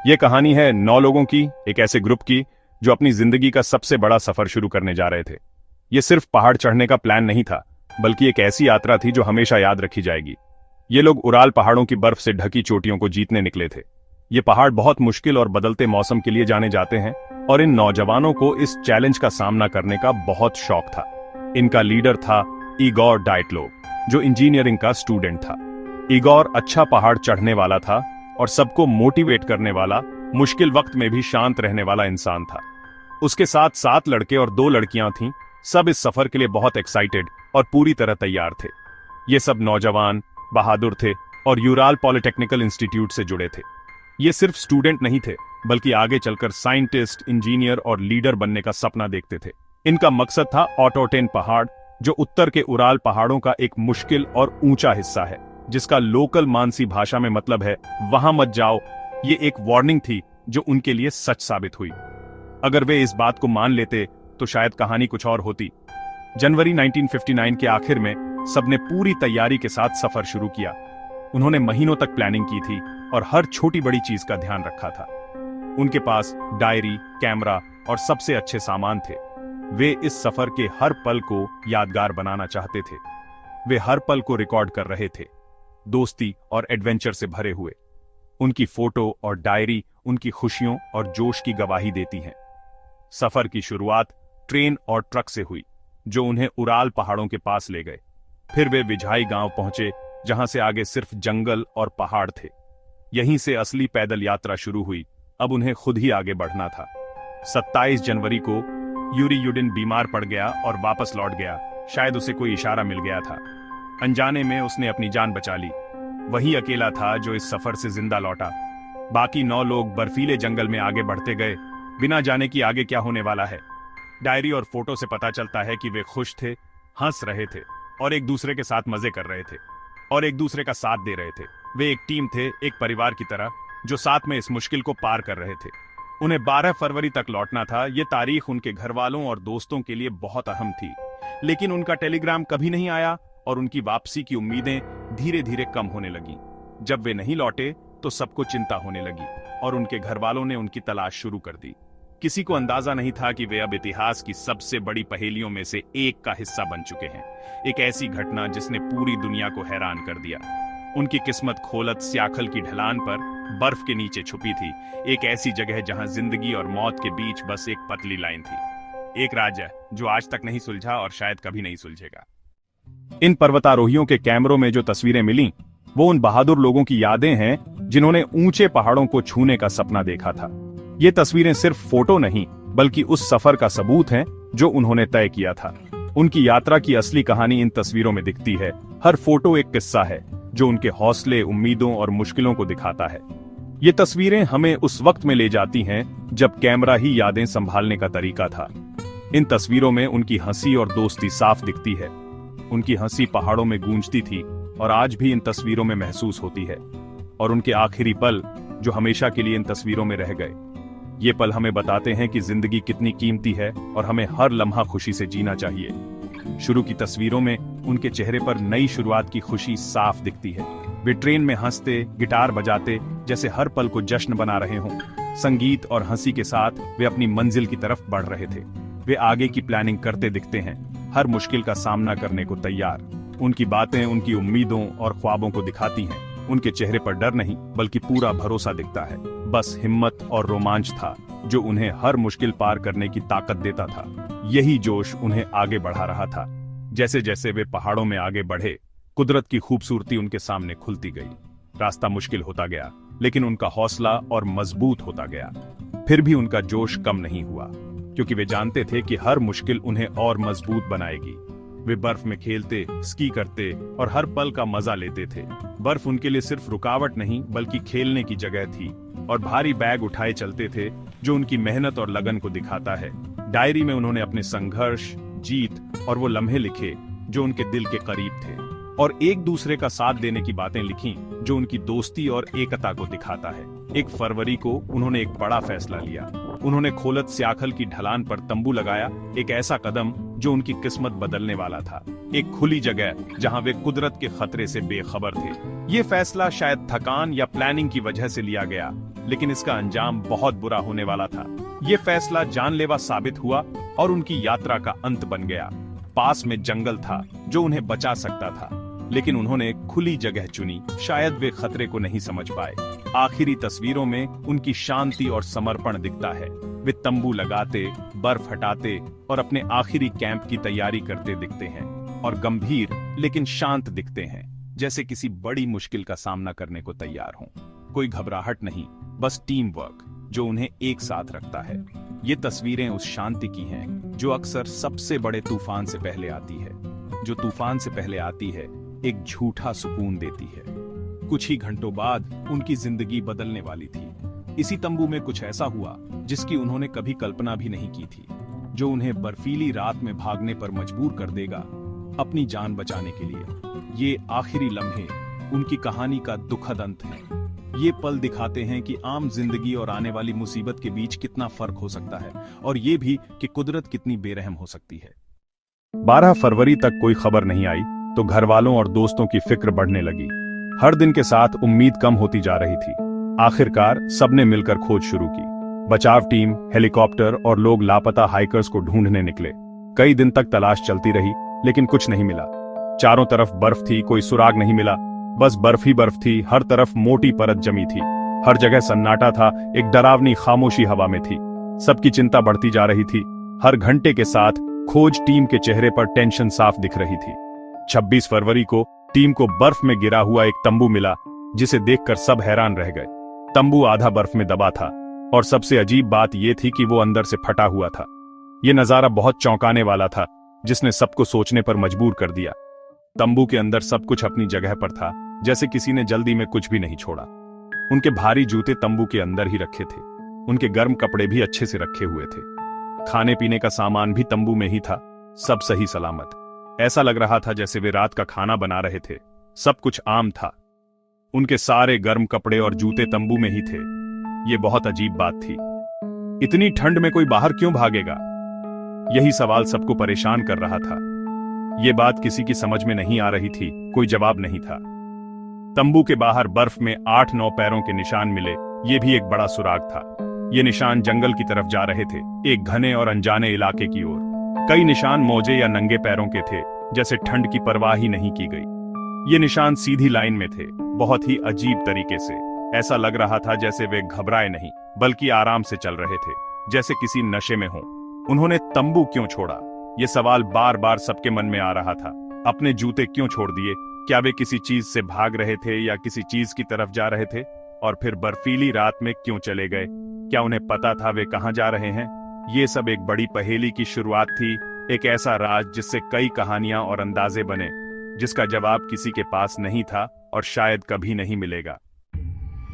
ये कहानी है 9 लोगों की, एक ऐसे ग्रुप की जो अपनी जिंदगी का सबसे बड़ा सफर शुरू करने जा रहे थे। ये सिर्फ पहाड़ चढ़ने का प्लान नहीं था, बल्कि एक ऐसी यात्रा थी जो हमेशा याद रखी जाएगी। ये लोग उराल पहाड़ों की बर्फ से ढकी चोटियों को जीतने निकले थे। ये पहाड़ बहुत मुश्किल और बदलते मौसम के लिए जाने जाते हैं, और इन नौजवानों को इस चैलेंज का सामना करने का बहुत शौक था। इनका लीडर था इगोर डाइटलो, जो इंजीनियरिंग का स्टूडेंट था। इगोर अच्छा पहाड़ चढ़ने वाला था और सबको मोटिवेट करने वाला, मुश्किल वक्त में भी शांत रहने वाला इंसान था। उसके साथ 7 लड़के और 2 लड़कियां थीं। सब इस सफर के लिए बहुत एक्साइटेड और पूरी तरह तैयार थे। ये सब नौजवान, बहादुर थे और यूराल पॉलिटेक्निकल इंस्टीट्यूट से जुड़े थे। ये सिर्फ स्टूडेंट नहीं थे, बल्कि आगे चलकर साइंटिस्ट, इंजीनियर और लीडर बनने का सपना देखते थे। इनका मकसद था ऑटोटेन पहाड़, जो उत्तर के उराल पहाड़ों का एक मुश्किल और ऊंचा हिस्सा है, जिसका लोकल मानसी भाषा में मतलब है वहां मत जाओ। ये एक वार्निंग थी जो उनके लिए सच साबित हुई। अगर वे इस बात को मान लेते तो शायद कहानी कुछ और होती। जनवरी 1959 के आखिर में सबने पूरी तैयारी के साथ सफर शुरू किया। उन्होंने महीनों तक प्लानिंग की थी और हर छोटी बड़ी चीज का ध्यान रखा था। उनके पास डायरी, कैमरा और सबसे अच्छे सामान थे। वे इस सफर के हर पल को यादगार बनाना चाहते थे। वे हर पल को रिकॉर्ड कर रहे थे, दोस्ती और एडवेंचर से भरे हुए। उनकी फोटो और डायरी उनकी खुशियों और जोश की गवाही देती हैं। सफर की शुरुआत ट्रेन और ट्रक से हुई, जो उन्हें उराल पहाड़ों के पास ले गए। फिर वे विझाई गांव पहुंचे, जहां से आगे सिर्फ जंगल और पहाड़ थे। यहीं से असली पैदल यात्रा शुरू हुई। अब उन्हें खुद ही आगे बढ़ना था। 27 जनवरी को यूरी यूडिन बीमार पड़ गया और वापस लौट गया। शायद उसे कोई इशारा मिल गया था। अनजाने में उसने अपनी जान बचा ली। वही अकेला था जो इस सफर से जिंदा लौटा। बाकी 9 लोग बर्फीले जंगल में आगे बढ़ते गए, बिना जाने कि आगे क्या होने वाला है। डायरी और फोटो से पता चलता है कि वे खुश थे, हंस रहे थे और एक दूसरे के साथ मजे कर रहे थे और एक दूसरे का साथ दे रहे थे। वे एक टीम थे, एक परिवार की तरह, जो साथ में इस मुश्किल को पार कर रहे थे। उन्हें 12 फरवरी तक लौटना था। यह तारीख उनके घर वालों और दोस्तों के लिए बहुत अहम थी, लेकिन उनका टेलीग्राम कभी नहीं आया और उनकी वापसी की उम्मीदें धीरे धीरे कम होने लगी। जब वे नहीं लौटे तो सबको चिंता होने लगी और उनके घर वालों ने उनकी तलाश शुरू कर दी। किसी को अंदाजा नहीं था कि वे अब इतिहास की सबसे बड़ी पहेलियों में से एक का हिस्सा बन चुके हैं। एक ऐसी घटना जिसने पूरी दुनिया को हैरान कर दिया। उनकी किस्मत खोलत स्याखल की ढलान पर बर्फ के नीचे छुपी थी, एक ऐसी जगह जहां जिंदगी और मौत के बीच बस एक पतली लाइन थी। एक राज जो आज तक नहीं सुलझा और शायद कभी नहीं सुलझेगा। इन पर्वतारोहियों के कैमरों में जो तस्वीरें मिली, वो उन बहादुर लोगों की यादें हैं जिन्होंने ऊंचे पहाड़ों को छूने का सपना देखा था। ये तस्वीरें सिर्फ फोटो नहीं, बल्कि उस सफर का सबूत हैं जो उन्होंने तय किया था। उनकी यात्रा की असली कहानी इन तस्वीरों में दिखती है। हर फोटो एक किस्सा है जो उनके हौसले, उम्मीदों और मुश्किलों को दिखाता है। ये तस्वीरें हमें उस वक्त में ले जाती हैं जब कैमरा ही यादें संभालने का तरीका था। इन तस्वीरों में उनकी हंसी और दोस्ती साफ दिखती है। उनकी हंसी पहाड़ों में गूंजती थी और आज भी इन तस्वीरों में महसूस होती है। और उनके आखिरी पल जो हमेशा के लिए इन तस्वीरों में रह गए। ये पल हमें बताते हैं कि जिंदगी कितनी कीमती है और हमें हर लम्हा खुशी से जीना चाहिए। शुरू की तस्वीरों में उनके चेहरे पर नई शुरुआत की खुशी साफ दिखती है। वे ट्रेन में हंसते, गिटार बजाते, जैसे हर पल को जश्न बना रहे हों। संगीत और हंसी के साथ वे अपनी मंजिल की तरफ बढ़ रहे थे। वे आगे की प्लानिंग करते दिखते हैं, हर मुश्किल का सामना करने को तैयार। उनकी बातें उनकी उम्मीदों और ख्वाबों को दिखाती हैं। उनके चेहरे पर डर नहीं, बल्कि पूरा भरोसा दिखता है। बस हिम्मत और रोमांच था जो उन्हें हर मुश्किल पार करने की ताकत देता था। यही जोश उन्हें आगे बढ़ा रहा था। जैसे जैसे वे पहाड़ों में आगे बढ़े, कुदरत की खूबसूरती उनके सामने खुलती गई। रास्ता मुश्किल होता गया, लेकिन उनका हौसला और मजबूत होता गया। फिर भी उनका जोश कम नहीं हुआ, क्योंकि वे जानते थे कि हर मुश्किल उन्हें और मजबूत बनाएगी। वे बर्फ में खेलते, स्की करते और हर पल का मजा लेते थे। बर्फ उनके लिए सिर्फ रुकावट नहीं, बल्कि खेलने की जगह थी। और भारी बैग उठाए चलते थे, जो उनकी मेहनत और लगन को दिखाता है। डायरी में उन्होंने अपने संघर्ष, जीत और वो लम्हे लिखे जो उनके दिल के करीब थे। और एक दूसरे का साथ देने की बातें लिखी जो उनकी दोस्ती और एकता को दिखाता है। 1 फरवरी को उन्होंने एक बड़ा फैसला लिया। उन्होंने खोलत स्याखल की ढलान पर तंबू लगाया, एक ऐसा कदम जो उनकी किस्मत बदलने वाला था। एक खुली जगह जहां वे कुदरत के खतरे से बेखबर थे। ये फैसला शायद थकान या प्लानिंग की वजह से लिया गया, लेकिन इसका अंजाम बहुत बुरा होने वाला था। ये फैसला जानलेवा साबित हुआ और उनकी यात्रा का अंत बन गया। पास में जंगल था जो उन्हें बचा सकता था, लेकिन उन्होंने खुली जगह चुनी। शायद वे खतरे को नहीं समझ पाए। आखिरी तस्वीरों में उनकी शांति और समर्पण दिखता है। वे तंबू लगाते, बर्फ हटाते और अपने आखिरी कैंप की तैयारी करते दिखते हैं, और गंभीर लेकिन शांत दिखते हैं, जैसे किसी बड़ी मुश्किल का सामना करने को तैयार हों। कोई घबराहट नहीं, बस टीम वर्क जो उन्हें एक साथ रखता है। ये तस्वीरें उस शांति की हैं जो अक्सर सबसे बड़े तूफान से पहले आती है। जो तूफान से पहले आती है, एक झूठा सुकून देती है। कुछ ही घंटों बाद उनकी जिंदगी बदलने वाली थी। इसी तंबू में कुछ ऐसा हुआ जिसकी उन्होंने कभी कल्पना भी नहीं की थी, जो उन्हें बर्फीली रात में भागने पर मजबूर कर देगा अपनी जान बचाने के लिए। ये आखिरी लम्हे उनकी कहानी का दुखद अंत है। ये पल दिखाते हैं कि आम जिंदगी और आने वाली मुसीबत के बीच कितना फर्क हो सकता है, और ये भी कि कुदरत कितनी बेरहम हो सकती है। 12 फरवरी तक कोई खबर नहीं आई तो घर वालों और दोस्तों की फिक्र बढ़ने लगी। हर दिन के साथ उम्मीद कम होती जा रही थी। आखिरकार सबने मिलकर खोज शुरू की। बचाव टीम, हेलीकॉप्टर और लोग लापता हाइकर्स को ढूंढने निकले। कई दिन तक तलाश चलती रही, लेकिन कुछ नहीं मिला। चारों तरफ बर्फ थी, कोई सुराग नहीं मिला। बस बर्फ ही बर्फ थी, हर तरफ मोटी परत जमी थी। हर जगह सन्नाटा था, एक डरावनी खामोशी हवा में थी। सबकी चिंता बढ़ती जा रही थी। हर घंटे के साथ खोज टीम के चेहरे पर टेंशन साफ दिख रही थी। 26 फरवरी को टीम को बर्फ में गिरा हुआ एक तंबू मिला, जिसे देखकर सब हैरान रह गए। तंबू आधा बर्फ में दबा था, और सबसे अजीब बात यह थी कि वो अंदर से फटा हुआ था। यह नजारा बहुत चौंकाने वाला था, जिसने सबको सोचने पर मजबूर कर दिया। तंबू के अंदर सब कुछ अपनी जगह पर था, जैसे किसी ने जल्दी में कुछ भी नहीं छोड़ा। उनके भारी जूते तंबू के अंदर ही रखे थे। उनके गर्म कपड़े भी अच्छे से रखे हुए थे। खाने पीने का सामान भी तंबू में ही था। सब सही सलामत। ऐसा लग रहा था जैसे वे रात का खाना बना रहे थे। सब कुछ आम था। उनके सारे गर्म कपड़े और जूते तंबू में ही थे। ये बहुत अजीब बात थी। इतनी ठंड में कोई बाहर क्यों भागेगा? यही सवाल सबको परेशान कर रहा था। ये बात किसी की समझ में नहीं आ रही थी। कोई जवाब नहीं था। तंबू के बाहर बर्फ में 8-9 पैरों के निशान मिले। ये भी एक बड़ा सुराग था। ये निशान जंगल की तरफ जा रहे थे, एक घने और अनजाने इलाके की ओर। कई निशान मोजे या नंगे पैरों के थे, जैसे ठंड की परवाह ही नहीं की गई। ये निशान सीधी लाइन में थे, बहुत ही अजीब तरीके से। ऐसा लग रहा था जैसे वे घबराए नहीं, बल्कि आराम से चल रहे थे, जैसे किसी नशे में हों। उन्होंने तंबू क्यों छोड़ा? ये सवाल बार बार सबके मन में आ रहा था। अपने जूते क्यों छोड़ दिए? क्या वे किसी चीज से भाग रहे थे या किसी चीज की तरफ जा रहे थे? और फिर बर्फीली रात में क्यों चले गए? क्या उन्हें पता था वे कहां जा रहे हैं? ये सब एक बड़ी पहेली की शुरुआत थी, एक ऐसा राज जिससे कई कहानियां और अंदाजे बने, जिसका जवाब किसी के पास नहीं था और शायद कभी नहीं मिलेगा।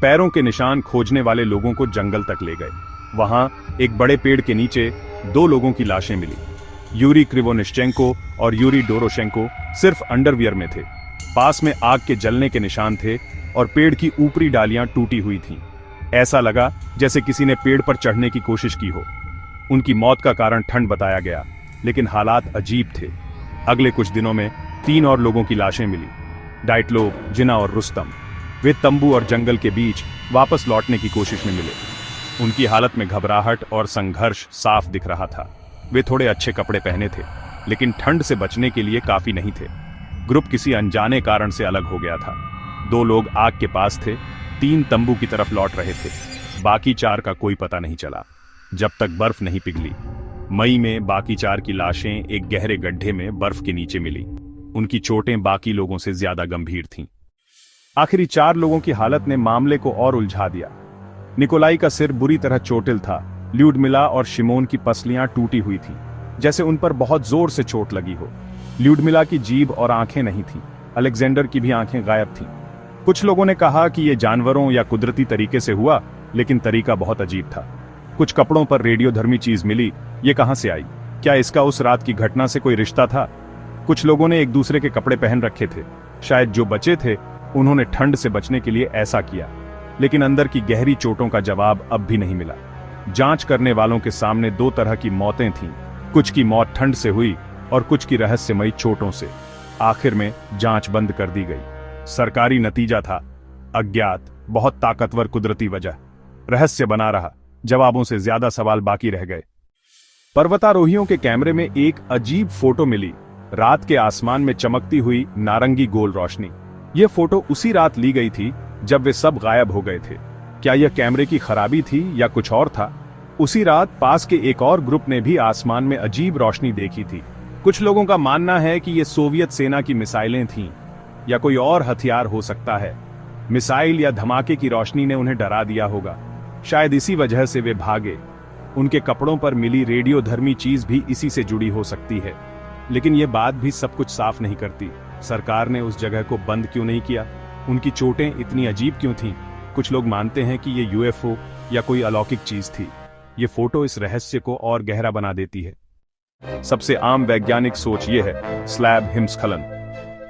पैरों के निशान खोजने वाले लोगों को जंगल तक ले गए। वहां एक बड़े पेड़ के नीचे 2 लोगों की लाशें मिली। यूरी क्रिवोनिश्चेंको और यूरी डोरोशेंको सिर्फ अंडरवियर में थे। पास में आग के जलने के निशान थे और पेड़ की ऊपरी डालियां टूटी हुई थीं। ऐसा लगा जैसे किसी ने पेड़ पर चढ़ने की कोशिश की हो। उनकी मौत का कारण ठंड बताया गया, लेकिन हालात अजीब थे। अगले कुछ दिनों में 3 और लोगों की लाशें मिली, डाइटलोव, जिना और रुस्तम। वे तंबू और जंगल के बीच वापस लौटने की कोशिश में मिले। उनकी हालत में घबराहट और संघर्ष साफ दिख रहा था। वे थोड़े अच्छे कपड़े पहने थे, लेकिन ठंड से बचने के लिए काफी नहीं थे। ग्रुप किसी अनजाने कारण से अलग हो गया था। 2 लोग आग के पास थे, 3 तंबू की तरफ लौट रहे थे। बाकी 4 का कोई पता नहीं चला, जब तक बर्फ नहीं पिघली। मई में बाकी 4 की लाशें एक गहरे गड्ढे में बर्फ के नीचे मिली। उनकी चोटें बाकी लोगों से ज्यादा गंभीर थीं। आखिरी 4 लोगों की हालत ने मामले को और उलझा दिया। निकोलाई का सिर बुरी तरह चोटिल था। ल्यूडमिला और शिमोन की पसलियां टूटी हुई थीं, जैसे उन पर बहुत जोर से चोट लगी हो। ल्यूडमिला की जीभ और आंखें नहीं थीं। अलेक्जेंडर की भी आंखें गायब थीं। कुछ लोगों ने कहा कि यह जानवरों या कुदरती तरीके से हुआ, लेकिन तरीका बहुत अजीब था। कुछ कपड़ों पर रेडियोधर्मी चीज मिली। ये कहां से आई? क्या इसका उस रात की घटना से कोई रिश्ता था? कुछ लोगों ने एक दूसरे के कपड़े पहन रखे थे। शायद जो बचे थे उन्होंने ठंड से बचने के लिए ऐसा किया, लेकिन अंदर की गहरी चोटों का जवाब अब भी नहीं मिला। जांच करने वालों के सामने 2 तरह की मौतें थीं। कुछ की मौत ठंड से हुई और कुछ की रहस्यमयी चोटों से। आखिर में जांच बंद कर दी गई। सरकारी नतीजा था अज्ञात, बहुत ताकतवर कुदरती वजह। रहस्य बना रहा, जवाबों से ज्यादा सवाल बाकी रह गए। पर्वतारोहियों के कैमरे में एक अजीब फोटो मिली, रात के आसमान में चमकती हुई नारंगी गोल रोशनी। यह फोटो उसी रात ली गई थी जब वे सब गायब हो गए थे। क्या यह कैमरे की खराबी थी या कुछ और था? उसी रात पास के एक और ग्रुप ने भी आसमान में अजीब रोशनी देखी थी। कुछ लोगों का मानना है कि ये सोवियत सेना की मिसाइलें थीं या कोई और हथियार हो सकता है। मिसाइल या धमाके की रोशनी ने उन्हें डरा दिया होगा। शायद इसी वजह से वे भागे। उनके कपड़ों पर मिली रेडियोधर्मी चीज भी इसी से जुड़ी हो सकती है। लेकिन ये बात भी सब कुछ साफ नहीं करती। सरकार ने उस जगह को बंद क्यों नहीं किया? उनकी चोटें इतनी अजीब क्यों थीं? कुछ लोग मानते हैं कि ये यूएफओ या कोई अलौकिक चीज थी। ये फोटो इस रहस्य को और गहरा बना देती है। सबसे आम वैज्ञानिक सोच ये है, स्लैब हिमस्खलन।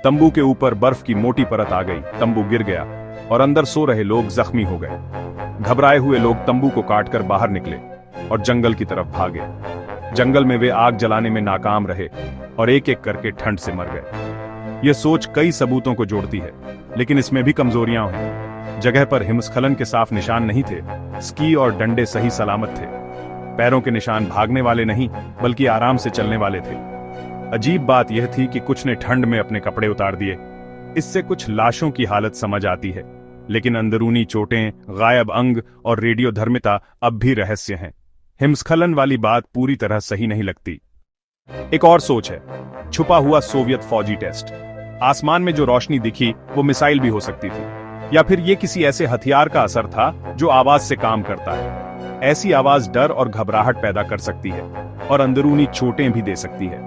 तंबू के ऊपर बर्फ की मोटी परत आ गई, तंबू गिर गया और अंदर सो रहे लोग जख्मी हो गए। घबराए हुए लोग तंबू को काटकर बाहर निकले और जंगल की तरफ भागे। जंगल में वे आग जलाने में नाकाम रहे और एक एक करके ठंड से मर गए। यह सोच कई सबूतों को जोड़ती है, लेकिन इसमें भी कमजोरियां हैं। जगह पर हिमस्खलन के साफ निशान नहीं थे। स्की और डंडे सही सलामत थे। पैरों के निशान भागने वाले नहीं, बल्कि आराम से चलने वाले थे। अजीब बात यह थी कि कुछ ने ठंड में अपने कपड़े उतार दिए। इससे कुछ लाशों की हालत समझ आती है, लेकिन अंदरूनी चोटें, गायब अंग और रेडियोधर्मिता अब भी रहस्य हैं। हिमस्खलन वाली बात पूरी तरह सही नहीं लगती। एक और सोच है, छुपा हुआ सोवियत फौजी टेस्ट। आसमान में जो रोशनी दिखी वो मिसाइल भी हो सकती थी, या फिर ये किसी ऐसे हथियार का असर था जो आवाज से काम करता है। ऐसी आवाज डर और घबराहट पैदा कर सकती है और अंदरूनी चोटें भी दे सकती है।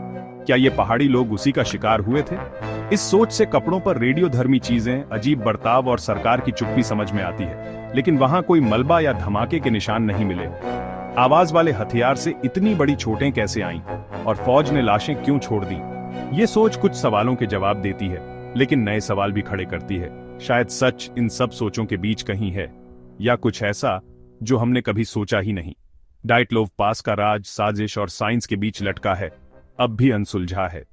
क्या ये पहाड़ी लोग उसी का शिकार हुए थे? इस सोच से कपड़ों पर रेडियोधर्मी चीजें, अजीब बर्ताव और सरकार की चुप्पी समझ में आती है, लेकिन वहां कोई मलबा या धमाके के निशान नहीं मिले। आवाज वाले हथियार से इतनी बड़ी चोटें कैसे आईं और फौज ने लाशें क्यों छोड़ दी? ये सोच कुछ सवालों के जवाब देती है, लेकिन नए सवाल भी खड़े करती है। शायद सच इन सब सोचों के बीच कहीं है, या कुछ ऐसा जो हमने कभी सोचा ही नहीं। डाइटलोव पास का राज साजिश और साइंस के बीच लटका है, अब भी अनसुलझा है।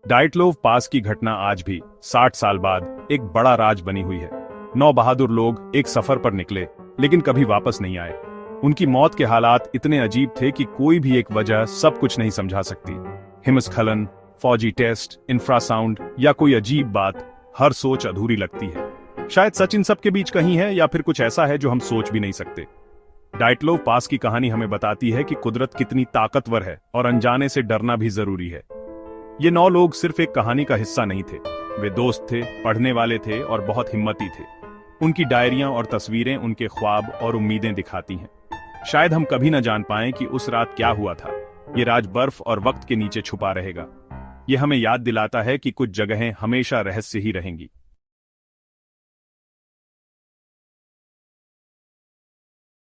डाइटलोव पास की घटना आज भी 60 साल बाद एक बड़ा राज बनी हुई है। 9 बहादुर लोग एक सफर पर निकले, लेकिन कभी वापस नहीं आए। उनकी मौत के हालात इतने अजीब थे कि कोई भी एक वजह सब कुछ नहीं समझा सकती। हिमस्खलन, फौजी टेस्ट, इंफ्रासाउंड या कोई अजीब बात, हर सोच अधूरी लगती है। शायद सच इन सब के बीच कहीं है, या फिर कुछ ऐसा है जो हम सोच भी नहीं सकते। डाइटलोव पास की कहानी हमें बताती है कि कुदरत कितनी ताकतवर है और अनजाने से डरना भी जरूरी है। ये 9 लोग सिर्फ एक कहानी का हिस्सा नहीं थे। वे दोस्त थे, पढ़ने वाले थे और बहुत हिम्मती थे। उनकी डायरियां और तस्वीरें उनके ख्वाब और उम्मीदें दिखाती हैं। शायद हम कभी न जान पाएं कि उस रात क्या हुआ था। ये राज बर्फ और वक्त के नीचे छुपा रहेगा। ये हमें याद दिलाता है कि कुछ जगहें हमेशा रहस्य ही रहेंगी।